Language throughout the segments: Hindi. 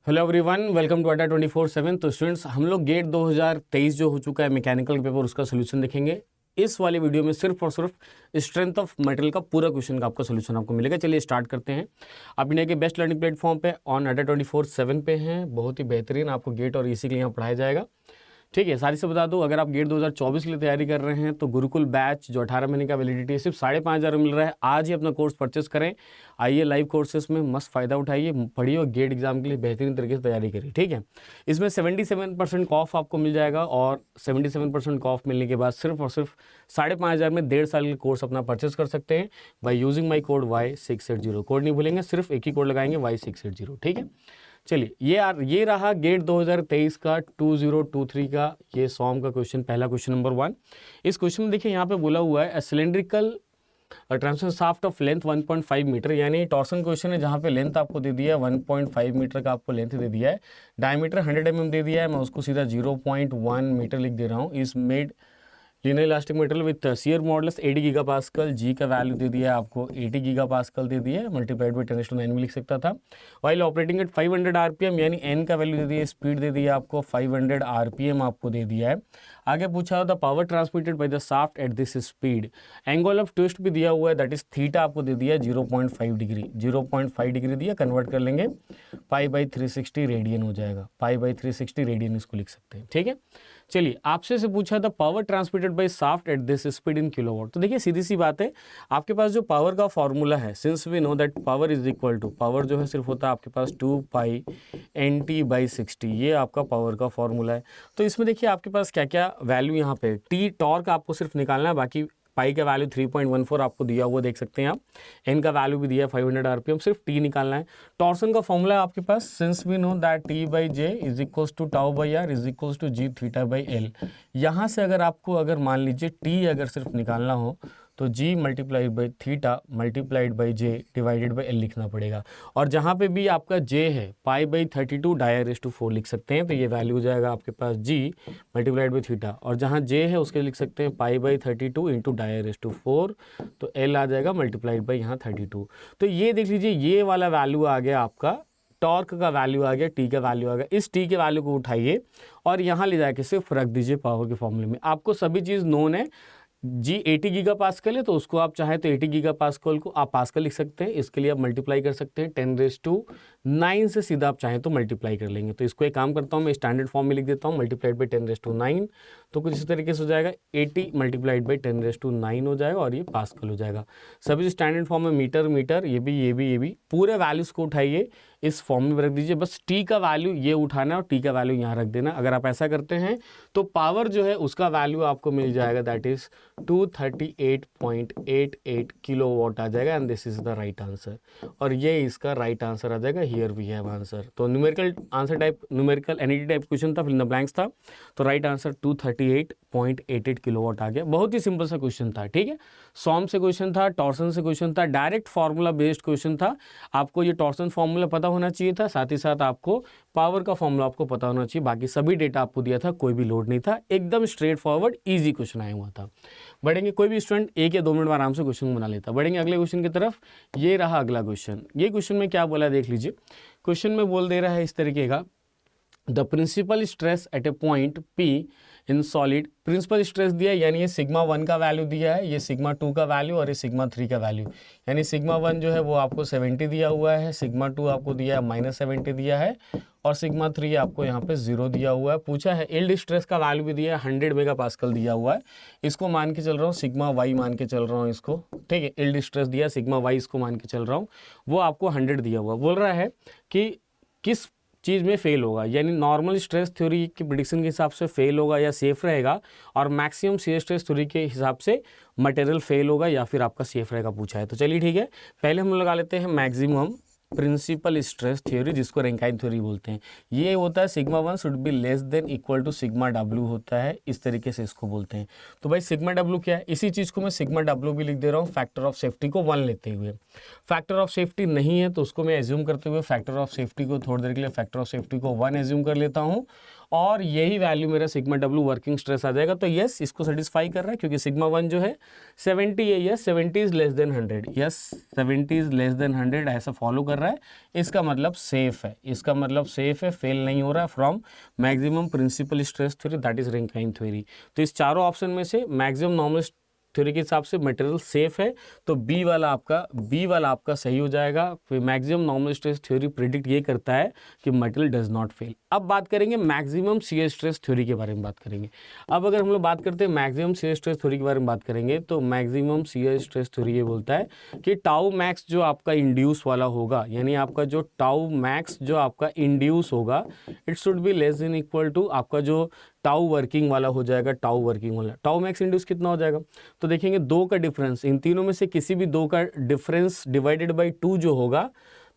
हेलो एवरीवन, वेलकम टू अड्डा 24/7। तो स्टूडेंट्स, हम लोग गेट 2023 जो हो चुका है मैकेनिकल पेपर, उसका सोल्यूशन देखेंगे। इस वाले वीडियो में सिर्फ और सिर्फ स्ट्रेंथ ऑफ मटेरियल का पूरा क्वेश्चन का आपका सोल्यूशन आपको मिलेगा। चलिए स्टार्ट करते हैं। आप इंडिया के बेस्ट लर्निंग प्लेटफॉर्म पे ऑन अड्डा 24/7 पे हैं। बहुत ही बेहतरीन आपको गेट और ईसी के लिए यहाँ पढ़ाया जाएगा। ठीक है, सारी से बता दूं, अगर आप गेट 2024 के लिए तैयारी कर रहे हैं तो गुरुकुल बैच जो 18 महीने का वैलिडिटी है सिर्फ 5,500 मिल रहा है। आज ही अपना कोर्स परचेस करें, आइए लाइव कोर्सेज में मस्त फ़ायदा उठाइए, पढ़िए और गेट एग्जाम के लिए बेहतरीन तरीके से तैयारी करिए। ठीक है, इसमें 77% ऑफ आपको मिल जाएगा और 77% ऑफ मिलने के बाद सिर्फ और सिर्फ 5,500 में 1.5 साल का कोर्स अपना परचेस कर सकते हैं by using my code Y680। Code नहीं भूलेंगे, सिर्फ एक ही कोड लगाएंगे Y680। ठीक है, चलिए ये रहा गेट 2023 का 2023 का ये सॉम का क्वेश्चन, पहला क्वेश्चन नंबर 1। इस क्वेश्चन में देखिए यहाँ पे बोला हुआ है cylindrical transfer shaft of length 1.5 metre, यानी टॉर्सन क्वेश्चन है जहाँ पे लेंथ आपको दे दिया है 1.5 मीटर का, आपको लेंथ दे दिया है, डायमीटर 100 mm दे दिया है, मैं उसको सीधा 0.1 मीटर लिख दे रहा हूँ। इस made linear elastic material with shear modulus 80 gigapascal, G का वैल्यू दे दिया है आपको 80 गीगापास्कल दे दिया है, मल्टीप्लाइड बाई 10⁹ भी लिख सकता था। वाइल ऑपरेटिंग एट 500 आरपीएम, यानी एन का वैल्यू दे दिया है, स्पीड दे दिया आपको 500 आरपीएम आपको दे दिया है। आगे पूछा the power transmitted by the shaft at this speed, angle of twist भी दिया हुआ है, दैट इज थीटा आपको दे दिया है 0.5 डिग्री, 0.5 डिग्री दिया, कन्वर्ट कर लेंगे π/360 रेडियन हो जाएगा, π/360 रेडियन इसको लिख सकते हैं। ठीक है, चलिए आपसे से पूछा था power transmitted by shaft at this speed in kilowatt. तो देखिए सीधी सी बात है, आपके पास जो पावर का फॉर्मूला है, since we know that power is equal to, power जो है सिर्फ होता है आपके पास 2π/NT/60, ये आपका पावर का फॉर्मूला है। तो इसमें देखिए आपके पास क्या क्या वैल्यू यहाँ पे, टी टॉर्क आपको सिर्फ निकालना है, बाकी पाई का वैल्यू 3.14 आपको दिया हुआ देख सकते हैं आप, एन का वैल्यू भी दिया है 500 आरपीएम, सिर्फ टी निकालना है। टॉर्सन का फॉर्मूला है आपके पास, since we know that T/J is equals to τ/r is equals to g θ/L। यहाँ से अगर मान लीजिए टी अगर सिर्फ निकालना हो तो g multiplied by theta multiplied by j divided by l लिखना पड़ेगा। और जहाँ पे भी आपका j है π/32 डायरेस्ट-4 लिख सकते हैं, तो ये वैल्यू हो जाएगा आपके पास g मल्टीप्लाइड बाई थीटा, और जहाँ j है उसके लिख सकते हैं π/32 इंटू डायरेस्ट-4, तो l आ जाएगा मल्टीप्लाइड बाई यहाँ 32। तो ये देख लीजिए, ये वाला वैल्यू आ गया आपका, टॉर्क का वैल्यू आ गया, टी का वैल्यू आ गया। इस टी के वैल्यू को उठाइए और यहाँ ले जाके सिर्फ रख दीजिए पावर के फॉर्मूले में। आपको सभी चीज़ नोन है, जी 80 गीगापास्कल है तो उसको आप चाहे तो 80 गीगापास्कल को आप पास्कल लिख सकते हैं, इसके लिए आप मल्टीप्लाई कर सकते हैं 10⁹ से सीधा आप चाहें तो मल्टीप्लाई कर लेंगे। तो इसको एक काम करता हूँ, मैं स्टैंडर्ड फॉर्म में लिख देता हूँ, मल्टीप्लाइड बाई 10⁹, तो कुछ इस तरीके से हो जाएगा 80 मल्टीप्लाइड बाई 10⁹ हो जाएगा और ये पास्कल हो जाएगा। सभी स्टैंडर्ड फॉर्म में मीटर मीटर, ये भी पूरे वैल्यूज को उठाइए इस फॉर्म में रख दीजिए, बस टी का वैल्यू ये उठाना है और टी का वैल्यू यहाँ रख देना। अगर आप ऐसा करते हैं तो पावर जो है उसका वैल्यू आपको मिल जाएगा, दैट इज 238.88 किलोवाट आ जाएगा, and this is the right answer. और ये इसका राइट आंसर आ जाएगा, हियर वी हैव आंसर। तो numerical answer type, numerical NET type question था, फिल इन द ब्लैंक्स था, तो राइट आंसर 238.88 किलोवाट आ गया। बहुत ही सिंपल सा क्वेश्चन था। ठीक है, सॉम से क्वेश्चन था, टॉर्सन से क्वेश्चन था, डायरेक्ट फार्मूला बेस्ड क्वेश्चन था। आपको ये टॉर्सन फार्मूला पता होना चाहिए था, साथ ही साथ आपको पावर का फॉर्मूला आपको पता होना चाहिए, बाकी सभी डेटा आपको दिया था, कोई भी लोड नहीं था, एकदम स्ट्रेट फॉरवर्ड इजी क्वेश्चन आया हुआ था। बढ़ेंगे, कोई भी स्टूडेंट 1 या 2 मिनट में आराम से क्वेश्चन बना लेता। बढ़ेंगे अगले क्वेश्चन की तरफ। ये रहा अगला क्वेश्चन। ये क्वेश्चन में क्या बोला देख लीजिए। क्वेश्चन में बोल दे रहा है इस तरीके का, the principal stress at a point P in solid, principal stress दिया है, यानी ये σ1 का वैल्यू दिया है, ये σ2 का वैल्यू और ये σ3 का वैल्यू, यानी σ1 जो है वो आपको 70 दिया हुआ है, σ2 आपको दिया है -70 दिया है, और σ3 आपको यहाँ पे 0 दिया हुआ है। पूछा है यील्ड स्ट्रेस का वैल्यू भी दिया है, 100 मेगापास्कल दिया हुआ है, इसको मान के चल रहा हूँ σy मान के चल रहा हूँ इसको। ठीक है, यील्ड स्ट्रेस दिया σy, इसको मान के चल रहा हूँ, वो आपको 100 दिया हुआ। बोल रहा है कि किस चीज़ में फेल होगा, यानी नॉर्मल स्ट्रेस थ्योरी की प्रेडिक्शन के हिसाब से फेल होगा या सेफ रहेगा, और मैक्सिमम शियर स्ट्रेस थ्योरी के हिसाब से मटेरियल फेल होगा या फिर आपका सेफ रहेगा पूछा है। तो चलिए ठीक है, पहले हम लगा लेते हैं मैक्सिमम प्रिंसिपल स्ट्रेस थ्योरी, जिसको रैंकाइन थ्योरी बोलते हैं। ये होता है σ1 should be less than equal to σw होता है, इस तरीके से इसको बोलते हैं। तो भाई σw क्या है, इसी चीज़ को मैं σw भी लिख दे रहा हूँ, फैक्टर ऑफ सेफ्टी को 1 लेते हुए। फैक्टर ऑफ सेफ्टी नहीं है तो उसको मैं एज्यूम करते हुए फैक्टर ऑफ सेफ्टी को थोड़ी देर के लिए फैक्टर ऑफ सेफ्टी को 1 एज्यूम कर लेता हूँ, और यही वैल्यू मेरा सिग्मा डब्ल्यू वर्किंग स्ट्रेस आ जाएगा। तो यस, इसको सेटिस्फाई कर रहा है क्योंकि सिग्मा 1 जो है 70 है, yes 70 is less than 100, yes 70 is less than 100 ऐसा फॉलो कर रहा है। इसका मतलब सेफ है, इसका मतलब सेफ है, फेल नहीं हो रहा है from maximum principal stress theory, that is Rankine theory. तो इस चारों ऑप्शन में से मैक्सिमम नॉर्मल थ्योरी के हिसाब से मटेरियल सेफ है, तो बी वाला आपका सही हो जाएगा। फिर maximum normal stress theory predict ये करता है कि मटेरियल डज नॉट फेल। अब बात करेंगे मैक्सिमम शियर स्ट्रेस थ्योरी के बारे में बात करेंगे। अब अगर हम लोग बात करते हैं मैक्सिमम शियर स्ट्रेस थ्योरी के बारे में बात करेंगे, तो मैक्सिमम शियर स्ट्रेस थ्योरी ये बोलता है कि टाउ मैक्स जो आपका इंड्यूस वाला होगा, यानी आपका जो टाउ मैक्स जो आपका इंड्यूस होगा, it should be less than equal to आपका जो टाउ वर्किंग वाला हो जाएगा, टाउ वर्किंग वाला। टाउ मैक्स इंड्यूस कितना हो जाएगा, तो देखेंगे दो का डिफरेंस, इन तीनों में से किसी भी दो का डिफरेंस डिवाइडेड बाई 2 जो होगा,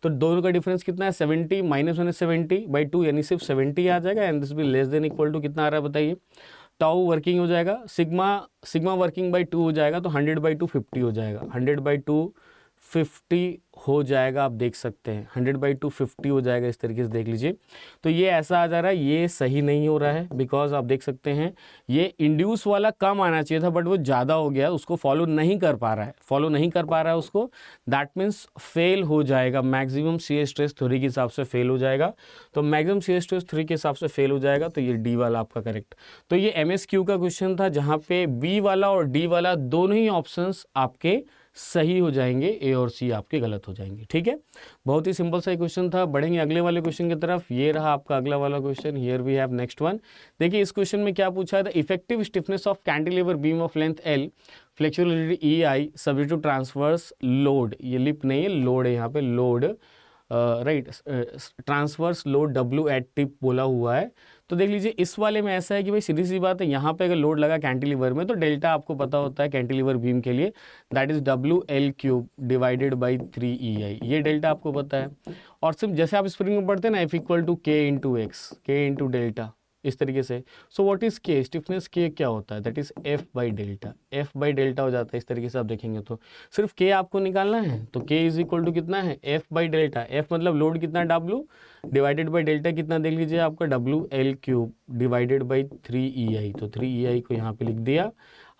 तो दोनों का डिफरेंस कितना है 70 माइनस 70/2, यानी सिर्फ 70 आ जाएगा। And this be less than equal to कितना आ रहा है बताइए, टाउ वर्किंग हो जाएगा, सिग्मा वर्किंग बाई 2 हो जाएगा, तो 100/2 50 हो जाएगा, 100/2 50 हो जाएगा। आप देख सकते हैं 100/2 50 हो जाएगा, इस तरीके से देख लीजिए। तो ये ऐसा आ जा रहा है, ये सही नहीं हो रहा है, बिकॉज आप देख सकते हैं ये इंड्यूस वाला कम आना चाहिए था, बट वो ज़्यादा हो गया, उसको फॉलो नहीं कर पा रहा है, उसको, दैट मीन्स फेल हो जाएगा, मैक्सिमम शियर स्ट्रेस थ्योरी के हिसाब से फेल हो जाएगा। तो मैक्सिमम शियर स्ट्रेस थ्योरी के हिसाब से फेल हो जाएगा, तो ये डी वाला आपका करेक्ट। तो ये MSQ का क्वेश्चन था, जहाँ पे बी वाला और डी वाला दोनों ही ऑप्शंस आपके सही हो जाएंगे, ए और सी आपके गलत हो जाएंगे। ठीक है, बहुत ही सिंपल सा क्वेश्चन था। बढ़ेंगे अगले वाले क्वेश्चन की तरफ। ये रहा आपका अगला वाला question, here we have next one. देखिए इस क्वेश्चन में क्या पूछा है, the effective stiffness of cantilever beam of length L, flexurality EI subject to transverse load, ये लिप नहीं है, लोड है यहाँ पे, load right, transverse load W at tip बोला हुआ है। तो देख लीजिए इस वाले में ऐसा है कि भाई सीधी सी बात है, यहाँ पे अगर लोड लगा कैंटिलीवर में, तो डेल्टा आपको पता होता है कैंटिलीवर बीम के लिए, that is WL³ divided by 3EI, ये डेल्टा आपको पता है। और सिर्फ जैसे आप स्प्रिंग में पढ़ते हैं ना, F equal to K into delta, इस तरीके से। So what is K, stiffness K क्या होता है, दैट इज F/डेल्टा हो जाता है। इस तरीके से आप देखेंगे तो सिर्फ K आपको निकालना है, तो K इज इक्वल टू कितना है, F/डेल्टा। F मतलब लोड कितना, W डिवाइडेड बाई डेल्टा कितना, देख लीजिए आपका WL³ डिवाइडेड बाई 3EI, तो 3EI को यहाँ पे लिख दिया।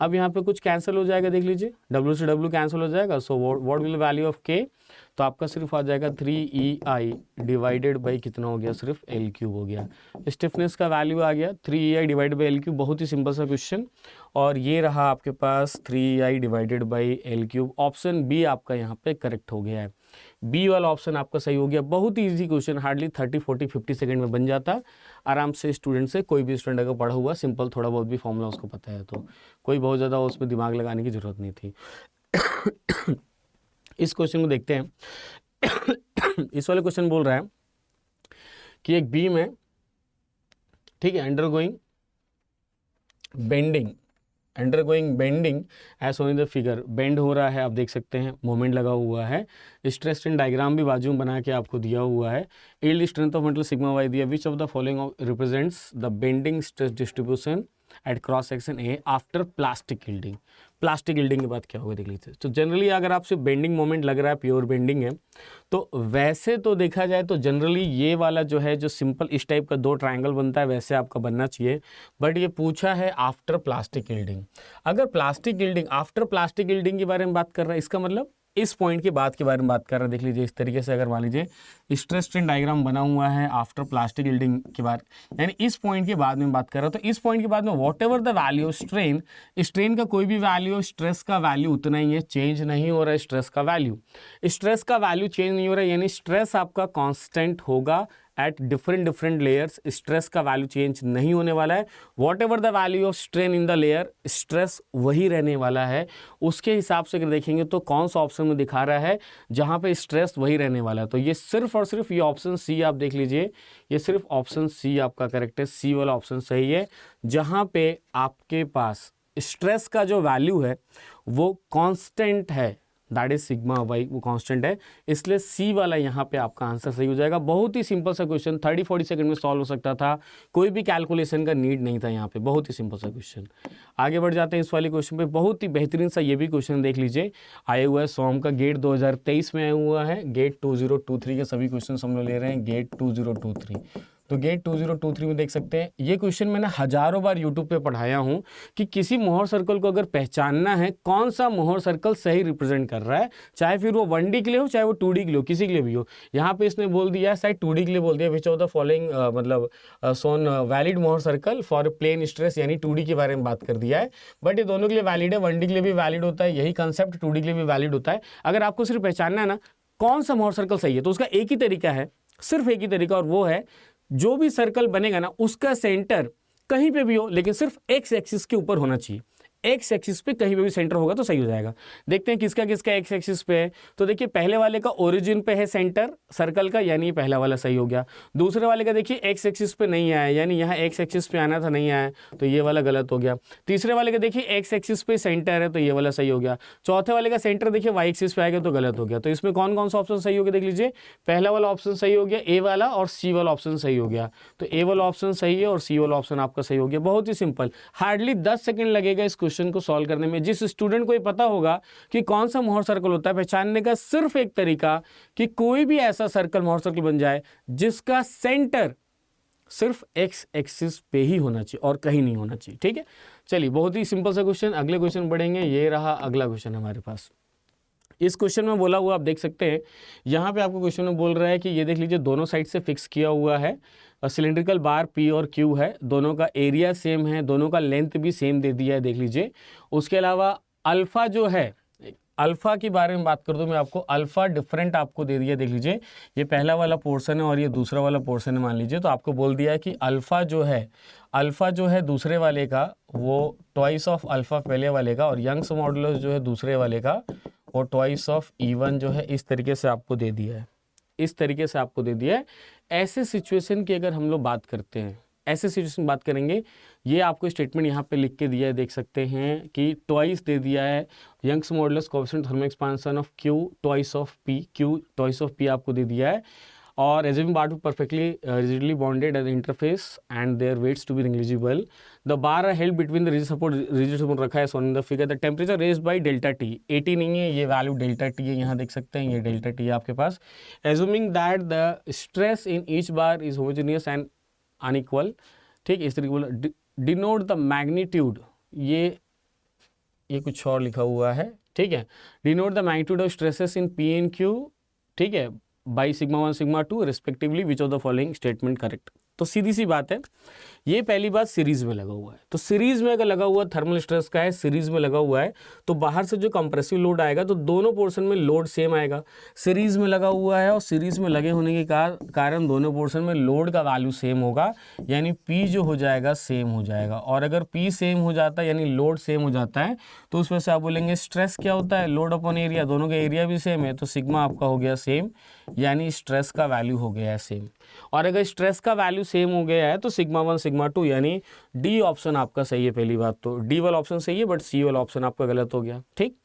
अब यहाँ पे कुछ कैंसिल हो जाएगा, देख लीजिए W से W कैंसिल हो जाएगा। So what will value of K, तो आपका सिर्फ आ जाएगा 3EI डिवाइडेड बाई कितना हो गया, सिर्फ L³ हो गया। स्टिफनेस का वैल्यू आ गया 3EI डिवाइडेड बाई L³, बहुत ही सिंपल सा क्वेश्चन। और ये रहा आपके पास 3EI divided by L³। Option b आपका यहाँ पे करेक्ट हो गया है, बी वाला ऑप्शन आपका सही हो गया। बहुत ही ईजी क्वेश्चन, हार्डली 30, 40, 50 सेकंड में बन जाता आराम से। स्टूडेंट से कोई भी स्टूडेंट अगर पढ़ा हुआ सिंपल थोड़ा बहुत भी फॉर्मूला उसको पता है, तो कोई बहुत ज़्यादा उसमें दिमाग लगाने की ज़रूरत नहीं थी। इस क्वेश्चन को देखते हैं। इस वाले क्वेश्चन बोल रहा है कि एक बीम है, ठीक है, undergoing bending as shown in the figure, bend हो रहा है, आप देख सकते हैं, मोमेंट लगा हुआ है। स्ट्रेस स्ट्रेन डायग्राम भी बाजू में बना के आपको दिया हुआ है। Yield strength of metal sigma Y दिया, which of the following represents the bending stress distribution at cross section A after plastic yielding. Plastic yielding के बाद क्या होगा देख लीजिए। तो जनरली अगर आपसे बेंडिंग मोमेंट लग रहा है, प्योर बेंडिंग है, तो वैसे तो देखा जाए तो जनरली ये वाला जो है, जो सिंपल इस टाइप का 2 ट्रायंगल बनता है, वैसे आपका बनना चाहिए। बट ये पूछा है आफ्टर प्लास्टिक यील्डिंग। अगर plastic yielding, after plastic yielding के बारे में बात कर रहा है, इसका मतलब इस पॉइंट के बाद के बारे में बात कर रहा है। देख लीजिए इस तरीके से अगर मान लीजिए स्ट्रेस स्ट्रेन डायग्राम बना हुआ है आफ्टर प्लास्टिक यील्डिंग के बाद, यानी इस पॉइंट के बाद में बात कर रहा है। तो इस पॉइंट के बाद में what ever the value of strain, strain का कोई भी वैल्यू, स्ट्रेस का वैल्यू उतना ही है, चेंज नहीं हो रहा है। स्ट्रेस का वैल्यू चेंज नहीं हो रहा है, यानी स्ट्रेस आपका कांस्टेंट होगा एट डिफरेंट लेयर्स। स्ट्रेस का वैल्यू चेंज नहीं होने वाला है। What ever the value of strain in the layer, stress वही रहने वाला है। उसके हिसाब से अगर देखेंगे तो कौन सा ऑप्शन में दिखा रहा है जहां पे स्ट्रेस वही रहने वाला है, तो ये सिर्फ और सिर्फ ये ऑप्शन सी आप देख लीजिए, ये सिर्फ ऑप्शन सी आपका करेक्ट है। सी वाला ऑप्शन सही है, जहां पे आपके पास स्ट्रेस का जो वैल्यू है वो कांस्टेंट है, दैट इज सिग्मा वाई, वो कांस्टेंट है, इसलिए सी वाला यहाँ पे आपका आंसर सही हो जाएगा। बहुत ही सिंपल सा क्वेश्चन, 30-40 सेकंड में सॉल्व हो सकता था, कोई भी कैलकुलेशन का नीड नहीं था यहाँ पे, बहुत ही सिंपल सा क्वेश्चन। आगे बढ़ जाते हैं इस वाले क्वेश्चन पे, बहुत ही बेहतरीन सा ये भी क्वेश्चन देख लीजिए, आया हुआ है सोम का, गेट 2023 में आया हुआ है, गेट 2023 के सभी क्वेश्चन हम लोग ले रहे हैं, गेट 2023। तो गेट 2023 में देख सकते हैं। ये क्वेश्चन मैंने हजारों बार यूट्यूब पे पढ़ाया हूँ कि किसी मोहर सर्कल को अगर पहचानना है कौन सा मोहर सर्कल सही रिप्रेजेंट कर रहा है, चाहे फिर वो 1D के लिए हो चाहे वो 2D के लिए हो, किसी के लिए भी हो। यहाँ पे इसने बोल दिया है शायद 2D के लिए बोल दिया, विच ऑफ द फॉलोइंग मतलब सोन valid Mohr circle for plane stress, यानी 2D के बारे में बात कर दिया है। बट ये दोनों के लिए वैलिड है, 1D के लिए भी वैलिड होता है, यही कंसेप्ट 2D के लिए भी वैलिड होता है। अगर आपको सिर्फ पहचानना है ना कौन सा मोहर सर्कल सही है, तो उसका एक ही तरीका है, सिर्फ एक ही तरीका, और वो है जो भी सर्कल बनेगा ना उसका सेंटर कहीं पे भी हो लेकिन सिर्फ एक्स एक्सिस के ऊपर होना चाहिए। एक्स एक्सिस पे कहीं पे भी सेंटर होगा तो सही हो जाएगा। देखते हैं किसका किसका एक्स एक्सिस पे है। तो देखिए पहले वाले का ओरिजिन पे है सेंटर सर्कल का, यानी पहला वाला सही हो गया। दूसरे वाले का देखिए एक्स एक्सिस पे नहीं आया, यानी यहाँ एक्स एक्सिस पे आना था नहीं आया, तो ये वाला गलत हो गया। तीसरे वाले का देखिए एक्स एक्सिस पे सेंटर है, तो ये वाला सही हो गया। चौथे वाले का सेंटर देखिए वाई एक्सिस पे आएगा तो गलत हो गया। तो इसमें कौन कौन सा ऑप्शन सही हो गया देख लीजिए। पहला वाला ऑप्शन सही हो गया, ए वाला, और सी वाला ऑप्शन सही हो गया। तो ए वाला ऑप्शन सही है और सी वाला ऑप्शन आपका सही हो गया। बहुत ही सिंपल, हार्डली 10 सेकंड लगेगा इस क्वेश्चन को सॉल्व करने में। जिस स्टूडेंट को ये पता होगा कि कौन सा मोहर सर्कल होता है, पहचानने का सिर्फ एक तरीका कि कोई भी ऐसा सर्कल मोहर सर्कल बन जाए जिसका सेंटर सिर्फ एक्स एक्सिस पे ही होना चाहिए और कहीं नहीं होना चाहिए। ठीक है, चलिए बहुत ही सिंपल सा क्वेश्चन। अगले क्वेश्चन बढ़ेंगे। ये रहा अगला क्वेश्चन हमारे पास। इस क्वेश्चन में बोला हुआ आप देख सकते हैं, यहाँ पे आपको क्वेश्चन में बोल रहा है कि ये देख लीजिए दोनों साइड से फिक्स किया हुआ है सिलेंड्रिकल बार पी और क्यू है, दोनों का एरिया सेम है, दोनों का लेंथ भी सेम दे दिया है देख लीजिए। उसके अलावा अल्फा जो है, अल्फा के बारे में बात कर दूं मैं आपको, अल्फा डिफरेंट आपको दे दिया देख लीजिए। ये पहला वाला पोर्शन है और ये दूसरा वाला पोर्शन है मान लीजिए। तो आपको बोल दिया है कि अल्फा जो है दूसरे वाले का वो ट्वाइस ऑफ अल्फा पहले वाले का, और यंग्स मॉडुलस जो है दूसरे वाले का वो ट्वाइस ऑफ E1 जो है, इस तरीके से आपको दे दिया है, इस तरीके से आपको दे दिया है। ऐसे सिचुएशन की अगर हम लोग बात करते हैं, ऐसे सिचुएशन बात करेंगे, ये आपको स्टेटमेंट यहाँ पे लिख के दिया है देख सकते हैं कि ट्वाइस दे दिया है Young's modulus coefficient thermal expansion of q twice of p, q twice of p आपको दे दिया है। और assuming bar to perfectly rigidly bonded at the interface and their weights to be negligible, the bar are held between the rigid support रखा है shown in the figure, the temperature raised by delta T 80 नहीं है, ये वैल्यू डेल्टा टी है, यहाँ देख सकते हैं ये डेल्टा टी है आपके पास। assuming that the stress in each bar is homogeneous and unequal, ठीक, इस तरीके बोला। denote the magnitude, ये कुछ और लिखा हुआ है, ठीक है। denote the magnitude of stresses in P and Q, ठीक है, by sigma 1 sigma 2 respectively, which of the following statement correct. तो सीधी सी बात है, ये पहली बात सीरीज में लगा हुआ है। तो सीरीज में अगर लगा हुआ थर्मल स्ट्रेस का है, सीरीज में लगा हुआ है, तो बाहर से जो कंप्रेसिव लोड आएगा तो दोनों पोर्शन में लोड सेम आएगा। सीरीज में लगा हुआ है और सीरीज में लगे होने के कारण दोनों पोर्शन में लोड का वैल्यू सेम होगा, यानी P जो हो जाएगा सेम हो जाएगा। और अगर P सेम हो जाता है यानी लोड सेम हो जाता है, तो उसमें से आप बोलेंगे स्ट्रेस क्या होता है, लोड अपॉन एरिया, दोनों का एरिया भी सेम है, तो सिग्मा आपका हो गया सेम, यानी स्ट्रेस का वैल्यू हो गया है सेम। और अगर स्ट्रेस का वैल्यू सेम हो गया है तो सिग्मा 1 सिग्मा 2, यानी डी ऑप्शन आपका सही है। पहली बात तो डी वाला ऑप्शन सही है, बट सी वाला ऑप्शन आपका गलत हो गया। ठीक,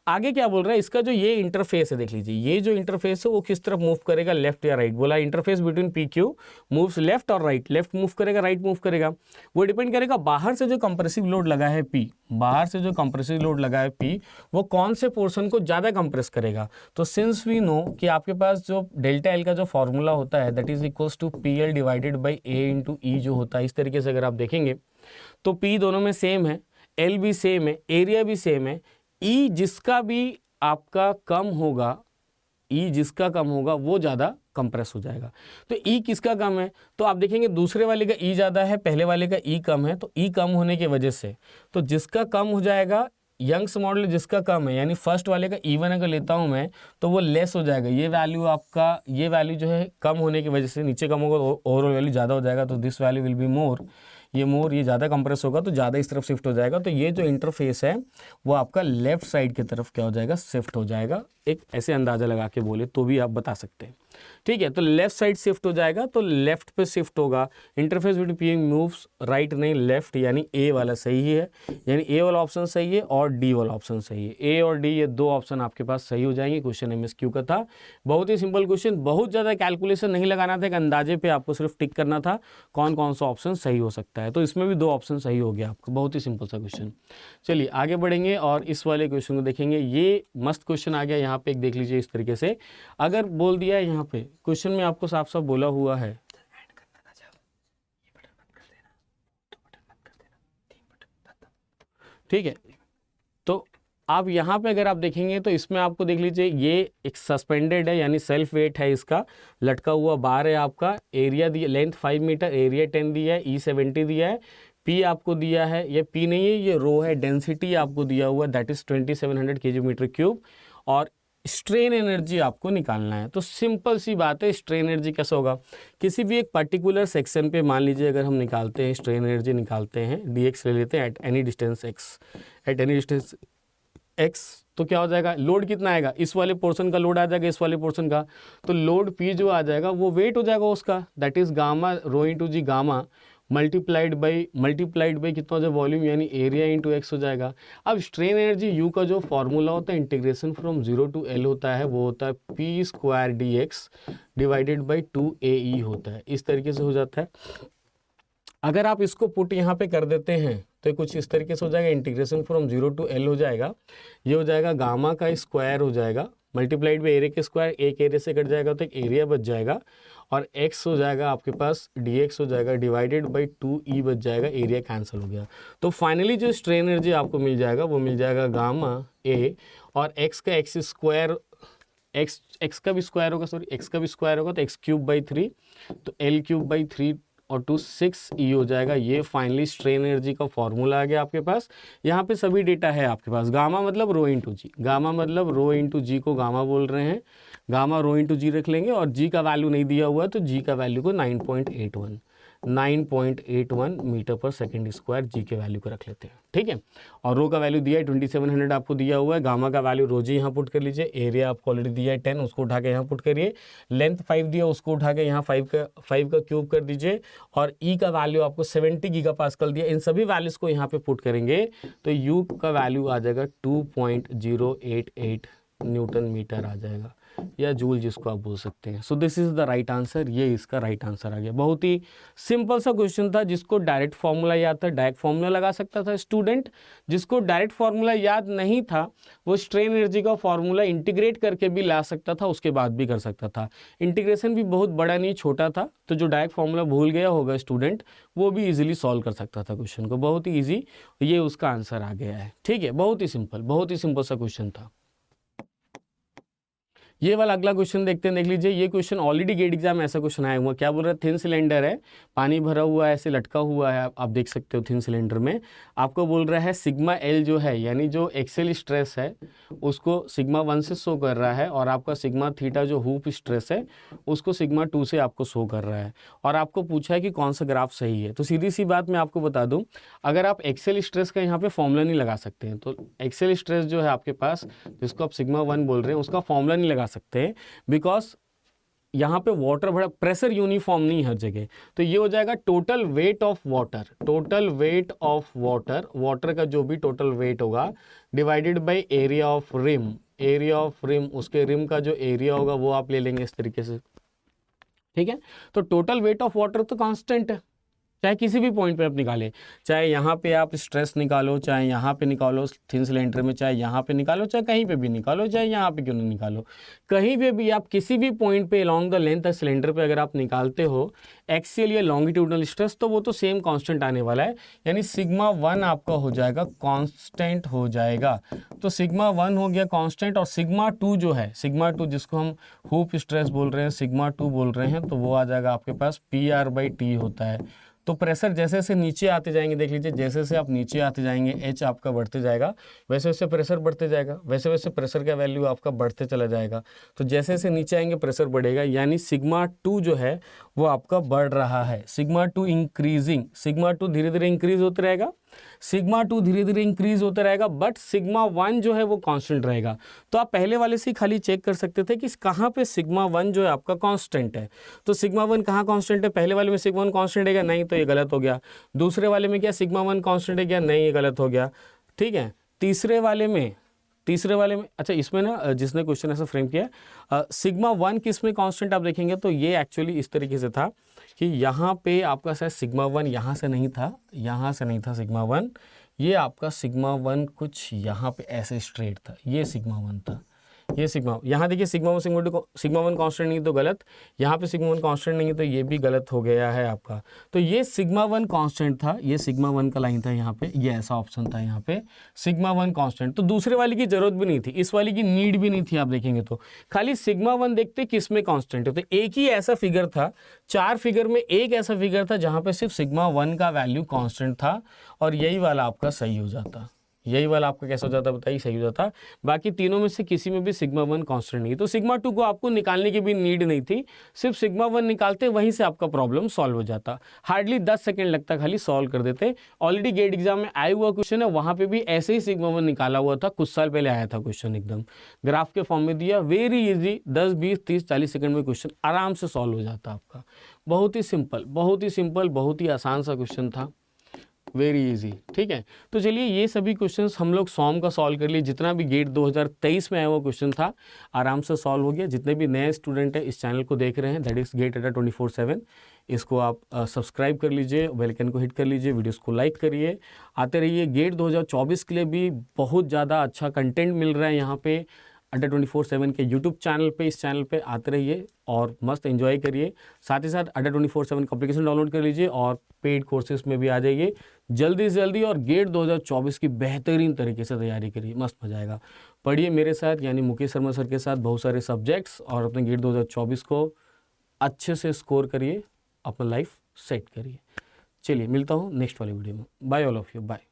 आगे क्या बोल रहा है, इसका जो ये इंटरफेस है देख लीजिए, ये जो इंटरफेस है वो किस तरफ मूव करेगा, लेफ्ट या राइट। बोला interface between P Q moves left और राइट, लेफ्ट मूव करेगा राइट मूव करेगा, वो डिपेंड करेगा बाहर से जो कंप्रेसिव लोड लगा है P, बाहर से जो कंप्रेसिव लोड लगा है P वो कौन से पोर्शन को ज़्यादा कंप्रेस करेगा। तो सिंस वी नो कि आपके पास जो डेल्टा एल का जो फॉर्मूला होता है that is equals to P L divided by A into E जो होता है, इस तरीके से अगर आप देखेंगे तो P दोनों में सेम है, L भी सेम है, एरिया भी सेम है। E जिसका भी आपका कम होगा, E जिसका कम होगा वो ज़्यादा कंप्रेस हो जाएगा। तो E किसका कम है, तो आप देखेंगे दूसरे वाले का E ज़्यादा है, पहले वाले का E कम है, तो E कम होने की वजह से तो जिसका कम हो जाएगा, यंग्स मॉडल जिसका कम है, यानी फर्स्ट वाले का E1 अगर लेता हूं मैं तो वो लेस हो जाएगा। ये वैल्यू आपका, ये वैल्यू जो है कम होने की वजह से नीचे कम होगा तो ओवरऑल वैल्यू ज़्यादा हो जाएगा, तो this value will be more, ये ज़्यादा कंप्रेस होगा तो ज़्यादा इस तरफ शिफ्ट हो जाएगा। तो ये जो इंटरफेस है वो आपका लेफ्ट साइड की तरफ क्या हो जाएगा, शिफ्ट हो जाएगा। एक ऐसे अंदाज़ा लगा के बोले तो भी आप बता सकते हैं, ठीक है। तो लेफ्ट साइड शिफ्ट हो जाएगा, तो लेफ्ट पे शिफ्ट होगा। Interface between P moves right नहीं लेफ्ट, यानी ए वाला सही है, यानी ए वाला ऑप्शन सही है और डी वाला ऑप्शन सही है। ए और डी ये दो ऑप्शन आपके पास सही हो जाएंगे। क्वेश्चन MSQ का था, बहुत ही सिंपल क्वेश्चन, बहुत ज़्यादा कैलकुलेशन नहीं लगाना था, एक अंदाजे पे आपको सिर्फ टिक करना था कौन कौन सा ऑप्शन सही हो सकता है। तो इसमें भी दो ऑप्शन सही हो गया आपका, बहुत ही सिंपल सा क्वेश्चन। चलिए आगे बढ़ेंगे और इस वाले क्वेश्चन को देखेंगे। ये मस्त क्वेश्चन आ गया, यहाँ पे एक देख लीजिए इस तरीके से। अगर बोल दिया है यहाँ पे क्वेश्चन में आपको साफ साफ बोला हुआ है, ठीक है। तो आप यहाँ पे अगर आप देखेंगे तो इसमें आपको देख लीजिए ये एक सस्पेंडेड है, यानी सेल्फ वेट है, इसका लटका हुआ बार है आपका, एरिया दिया, लेंथ 5 मीटर, एरिया 10 दिया है, E70 दिया है, पी आपको दिया है, ये पी नहीं है, ये रो है, डेंसिटी आपको दिया हुआ दैट इज 2700 kg/m3, और स्ट्रेन एनर्जी आपको निकालना है। तो सिंपल सी बात है, स्ट्रेन एनर्जी कैसे होगा, किसी भी एक पर्टिकुलर सेक्शन पे मान लीजिए अगर हम निकालते हैं स्ट्रेन एनर्जी निकालते हैं, dx ले लेते हैं at any distance x, at any distance x, तो क्या हो जाएगा, लोड कितना आएगा, इस वाले पोर्शन का लोड आ जाएगा, इस वाले पोर्शन का, तो लोड p जो आ जाएगा वो वेट हो जाएगा उसका, that is gamma rho into g gamma multiplied by कितना हो जाए वॉल्यूम, यानी एरिया इंटू एक्स हो जाएगा। अब स्ट्रेन एनर्जी यू का जो फॉर्मूला होता है इंटीग्रेशन फ्रॉम 0 to L होता है, वो होता है p² dx divided by 2AE होता है, इस तरीके से हो जाता है। अगर आप इसको पुट यहाँ पे कर देते हैं तो कुछ इस तरीके से हो जाएगा, इंटीग्रेशन फ्रॉम 0 to L हो जाएगा, ये हो जाएगा गामा का स्क्वायर हो जाएगा मल्टीप्लाइड बाई एरिया के स्क्वायर, एक एरिया से कट जाएगा तो एक एरिया बच जाएगा, और x हो जाएगा आपके पास dx हो जाएगा डिवाइडेड बाई 2E बच जाएगा, एरिया कैंसिल हो गया। तो फाइनली जो स्ट्रेन एनर्जी आपको मिल जाएगा वो मिल जाएगा गामा A, और x का x स्क्वायर, x का भी स्क्वायर होगा, सॉरी x का भी स्क्वायर होगा तो x³ 3, तो L³ 3 और 2 6E हो जाएगा। ये फाइनली स्ट्रेन एनर्जी का फॉर्मूला आ गया आपके पास। यहाँ पे सभी डेटा है आपके पास, गामा मतलब रो इंटू जी, गामा मतलब रो इंटू जी को गामा बोल रहे हैं, गामा रो इंटू जी रख लेंगे, और जी का वैल्यू नहीं दिया हुआ है तो जी का वैल्यू को 9.81 मीटर पर सेकेंड स्क्वायर जी के वैल्यू को रख लेते हैं, ठीक है। और रो का वैल्यू दिया है 2700 आपको दिया हुआ है, गामा का वैल्यू रो जी यहाँ पुट कर लीजिए, एरिया आपको ऑलरेडी दिया है 10, उसको उठा के यहाँ पुट करिए, लेंथ 5 दिया उसको उठा के यहाँ 5 का क्यूब कर दीजिए, और ई का वैल्यू आपको 70 गीगापास्कल दिया, इन सभी वैल्यूज़ को यहाँ पे पुट करेंगे तो यू का वैल्यू आ जाएगा 2.088 न्यूटन मीटर आ जाएगा, या जूल जिसको आप बोल सकते हैं। So this is the right answer, ये इसका राइट आंसर आ गया। बहुत ही सिंपल सा क्वेश्चन था, जिसको डायरेक्ट फार्मूला याद था डायरेक्ट फार्मूला लगा सकता था स्टूडेंट, जिसको डायरेक्ट फार्मूला याद नहीं था वो स्ट्रेन एनर्जी का फार्मूला इंटीग्रेट करके भी ला सकता था, उसके बाद भी कर सकता था। इंटीग्रेशन भी बहुत बड़ा नहीं छोटा था, तो जो डायरेक्ट फार्मूला भूल गया होगा स्टूडेंट वो भी इजीली सॉल्व कर सकता था क्वेश्चन को, बहुत ही ईजी, ये उसका आंसर आ गया है, ठीक है। बहुत ही सिंपल सा क्वेश्चन था। ये वाला अगला क्वेश्चन देखते हैं, देख लीजिए, ये क्वेश्चन ऑलरेडी गेट एग्जाम में ऐसा क्वेश्चन आया हुआ, क्या बोल रहा है, थिन सिलेंडर है, पानी भरा हुआ है, ऐसे लटका हुआ है, आप देख सकते हो थिन सिलेंडर में, आपको बोल रहा है सिग्मा एल जो है, यानी जो एक्सेल स्ट्रेस है उसको सिग्मा 1 से शो कर रहा है, और आपका सिग्मा थीटा जो हुप स्ट्रेस है उसको सिग्मा 2 से आपको शो कर रहा है, और आपको पूछा है कि कौन सा ग्राफ सही है। तो सीधी सी बात मैं आपको बता दूं, अगर आप एक्सेल स्ट्रेस का यहाँ पे फॉर्मूला नहीं लगा सकते हैं, तो एक्सेल स्ट्रेस जो है आपके पास जिसको आप सिग्मा 1 बोल रहे हैं उसका फॉर्मूला नहीं लगा सकते हैं, बिकॉज यहाँ पे वाटर बड़ा प्रेशर यूनिफॉर्म नहीं हर जगह। तो ये हो जाएगा total weight of water, water का जो भी टोटल वेट होगा divided by area of rim, उसके रिम का जो एरिया होगा वो आप ले लेंगे इस तरीके से, ठीक है। तो टोटल वेट ऑफ वाटर तो कांस्टेंट है, चाहे किसी भी पॉइंट पे आप निकालें, चाहे यहाँ पे आप स्ट्रेस निकालो, चाहे यहाँ पे निकालो थिन सिलेंडर में, चाहे यहाँ पे निकालो, चाहे कहीं पे भी निकालो, चाहे यहाँ पे क्यों नहीं निकालो, कहीं पे भी आप किसी भी पॉइंट पे along the length of cylinder पे अगर आप निकालते हो एक्सियल या लॉन्गिट्यूडनल स्ट्रेस, तो वो तो सेम कांस्टेंट आने वाला है, यानी सिग्मा 1 आपका हो जाएगा कांस्टेंट हो जाएगा। तो सिग्मा 1 हो गया कांस्टेंट, और सिग्मा 2 जो है, सिग्मा 2 जिसको हम हुप स्ट्रेस बोल रहे हैं, सिग्मा 2 बोल रहे हैं, तो वो आ जाएगा आपके पास PR/T होता है। तो प्रेशर जैसे जैसे नीचे आते जाएंगे, देख लीजिए जैसे जैसे आप नीचे आते जाएंगे एच आपका बढ़ते जाएगा, वैसे वैसे प्रेशर बढ़ते जाएगा, वैसे वैसे प्रेशर का वैल्यू आपका बढ़ते चला जाएगा। तो जैसे जैसे नीचे आएंगे प्रेशर बढ़ेगा, यानी सिग्मा 2 जो है वो आपका बढ़ रहा है, सिग्मा 2 इंक्रीजिंग, सिग्मा 2 धीरे धीरे इंक्रीज होते रहेगा, सिग्मा 2 धीरे धीरे इंक्रीज होता रहेगा, बट सिग्मा 1 जो है वो कांस्टेंट रहेगा। तो आप पहले वाले से खाली चेक कर सकते थे कि कहाँ पे सिग्मा 1 जो है आपका कांस्टेंट है। तो सिग्मा 1 कहाँ कांस्टेंट है, पहले वाले में सिग्मा 1 कांस्टेंट है क्या, नहीं, तो ये गलत हो गया। दूसरे वाले में क्या सिग्मा 1 कांस्टेंट है क्या, नहीं, ये गलत हो गया, ठीक है। तीसरे वाले में अच्छा, इसमें ना जिसने क्वेश्चन ऐसा फ्रेम किया सिग्मा 1 किस में कांस्टेंट आप देखेंगे तो ये एक्चुअली इस तरीके से था कि यहाँ पे आपका शायद सिग्मा 1 यहाँ से नहीं था सिग्मा 1, ये आपका सिग्मा 1 कुछ यहाँ पे ऐसे स्ट्रेट था, ये सिग्मा 1 था, ये सिग्मा, यहाँ देखिए सिग्मा वन कांस्टेंट नहीं तो गलत, यहाँ पे सिग्मा वन कांस्टेंट नहीं है तो ये भी गलत हो गया है आपका। तो ये सिग्मा वन कांस्टेंट था, ये सिग्मा वन का लाइन था यहाँ पे, ये ऐसा ऑप्शन था यहाँ पे सिग्मा वन कांस्टेंट। तो दूसरे वाली की जरूरत भी नहीं थी, इस वाली की नीड भी नहीं थी। आप देखेंगे तो खाली सिग्मा वन देखते किस में कांस्टेंट है, तो एक ही ऐसा फिगर था, 4 फिगर में एक ऐसा फिगर था जहाँ पे सिर्फ सिग्मा वन का वैल्यू कांस्टेंट था, और यही वाला आपका सही हो जाता, यही वाला आपका कैसा हो जाता बताइए, सही हो जाता। बाकी तीनों में से किसी में भी सिग्मा वन कांस्टेंट नहीं, तो सिग्मा टू को आपको निकालने की भी नीड नहीं थी, सिर्फ सिग्मा वन निकालते, वहीं से आपका प्रॉब्लम सॉल्व हो जाता। हार्डली 10 सेकंड लगता, खाली सॉल्व कर देते। ऑलरेडी गेट एग्जाम में आया हुआ क्वेश्चन है, वहां पे भी ऐसे ही सिग्मा वन निकाला हुआ था, कुछ साल पहले आया था क्वेश्चन, एकदम ग्राफ के फॉर्म में दिया, वेरी इजी, 10 20 30 40 सेकंड में क्वेश्चन आराम से सॉल्व हो जाता आपका। बहुत ही सिंपल, बहुत ही सिंपल, बहुत ही आसान सा क्वेश्चन था, वेरी इजी। ठीक है, तो चलिए ये सभी क्वेश्चंस हम लोग सॉम का सॉल्व कर लिए, जितना भी गेट 2023 में आया हुआ क्वेश्चन था आराम से सॉल्व हो गया। जितने भी नए स्टूडेंट हैं इस चैनल को देख रहे हैं, दैट इज गेट अड्डा 24/7, इसको आप सब्सक्राइब कर लीजिए, बेल आइकन को हिट कर लीजिए, वीडियोस को लाइक करिए, आते रहिए। गेट 2024 के लिए भी बहुत ज़्यादा अच्छा कंटेंट मिल रहा है यहाँ पे अड्डा 24/7 के यूट्यूब चैनल पे, इस चैनल पे आते रहिए और मस्त एंजॉय करिए। साथ ही साथ अड्डा 24/7 का एप्लीकेशन डाउनलोड कर लीजिए और पेड कोर्सेज में भी आ जाइए जल्दी से जल्दी, और गेट 2024 की बेहतरीन तरीके से तैयारी करिए, मस्त मजा आएगा। पढ़िए मेरे साथ यानी मुकेश शर्मा सर के साथ बहुत सारे सब्जेक्ट्स, और अपने गेट 2024 को अच्छे से स्कोर करिए, अपना लाइफ सेट करिए। चलिए मिलता हूँ नेक्स्ट वाली वीडियो में, bye all of you, bye.